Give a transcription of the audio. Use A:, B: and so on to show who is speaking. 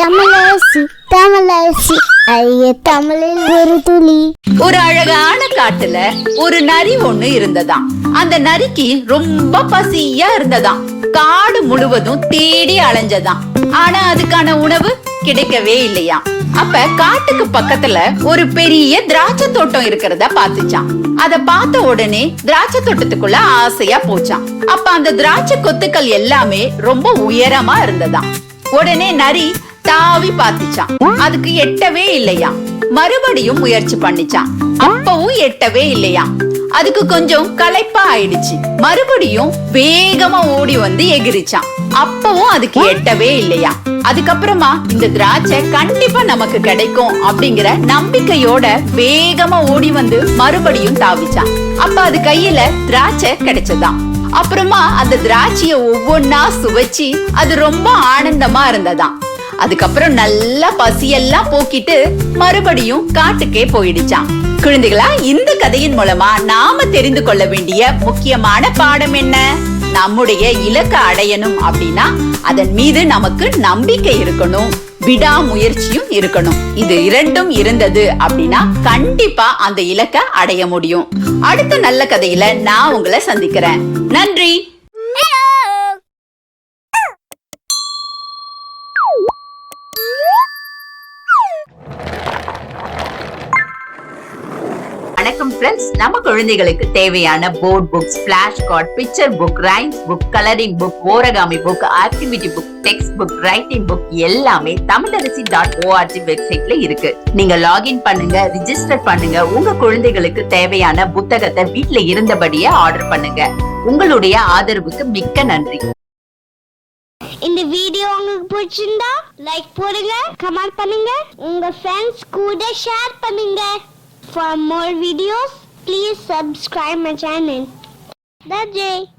A: தமிழரசி தமிழரசி ஐய தமிழில் ஒரு துளி.
B: ஒரு அழகான காட்டுல ஒரு நரி ஒண்ணு இருந்ததாம். அந்த நரிக்கு ரொம்ப பசியா இருந்ததாம். காடு முழுவதும் தேடி அலைஞ்சதாம். ஆனா அதுக்கான உணவு கிடைக்கவே இல்லையா. அப்ப காட்டுக்கு பக்கத்துல ஒரு பெரிய திராட்சை தோட்டம் இருக்கிறத பாத்துச்சான். அத பார்த்த உடனே திராட்சை தோட்டத்துக்குள்ள ஆசையா போச்சான். அப்ப அந்த திராட்சை கொத்துக்கள் எல்லாமே ரொம்ப உயரமா இருந்ததாம். உடனே நரி தாவி பாத்துச்சான். அதுக்கு எட்டவே இல்லையா. மறுபடியும் முயற்சி பண்ணிச்சான். அப்பவும் எட்டவே இல்லையா. அதுக்கு கொஞ்சம் களைப்பா ஆயிடுச்சு. மறுபடியும் வேகமா ஓடி வந்து எகிரிச்சான். அப்பவும் அதுக்கு எட்டவே இல்லையா. அதுக்கப்புறமா இந்த திராட்சை கண்டிப்பா நமக்கு கிடைக்கும் அப்படிங்கிற நம்பிக்கையோட வேகமா ஓடி வந்து மறுபடியும் தாவிச்சான். அப்ப அது கையில திராட்சை கிடைச்சதாம். அப்புறமா அந்த திராட்சைய ஒவ்வொன்னா சுவைச்சு அது ரொம்ப ஆனந்தமா இருந்ததாம். அதுக்கப்புறம் நல்லா பசியெல்லாம் போக்கிட்டு மறுபடியும் காட்டுக்கே போயிடுச்சான். குழந்தைகளா, இந்த கதையின் மூலமா நாம தெரிந்து கொள்ள வேண்டிய முக்கியமான பாடம் என்ன? நம்முடைய இலக்கை அடையணும் அப்படின்னா அதன் மீது நமக்கு நம்பிக்கை இருக்கணும், விடாமுயற்சியும் இருக்கணும். இது இரண்டும் இருந்தது அப்படின்னா கண்டிப்பா அந்த இலக்கை அடைய முடியும். அடுத்த நல்ல கதையில நான் உங்களை சந்திக்கிறேன். நன்றி. வணக்கம் ஃப்ரெண்ட்ஸ். நம்ம குழந்தைகளுக்கு தேவையான board books, flash card, picture book, rhymes book, colouring book, origami book, activity book, text book, writing book எல்லாமே tamilaraசி.org வெப்சைட்ல இருக்கு. நீங்க லாகின் பண்ணுங்க, ரிஜிஸ்டர் பண்ணுங்க. உங்க குழந்தைகளுக்கு தேவையான புத்தகத்தை வீட்ல இருந்தபடியே ஆர்டர் பண்ணுங்க. உங்களுடைய ஆதரவுக்கு மிக்க நன்றி.
A: இந்த வீடியோ உங்களுக்கு பிடிச்சிருந்தா லைக் போடுங்க, கமெண்ட் பண்ணுங்க, உங்க ஃப்ரெண்ட்ஸ் கூட ஷேர் பண்ணுங்க. For more videos, please subscribe my channel. That's it.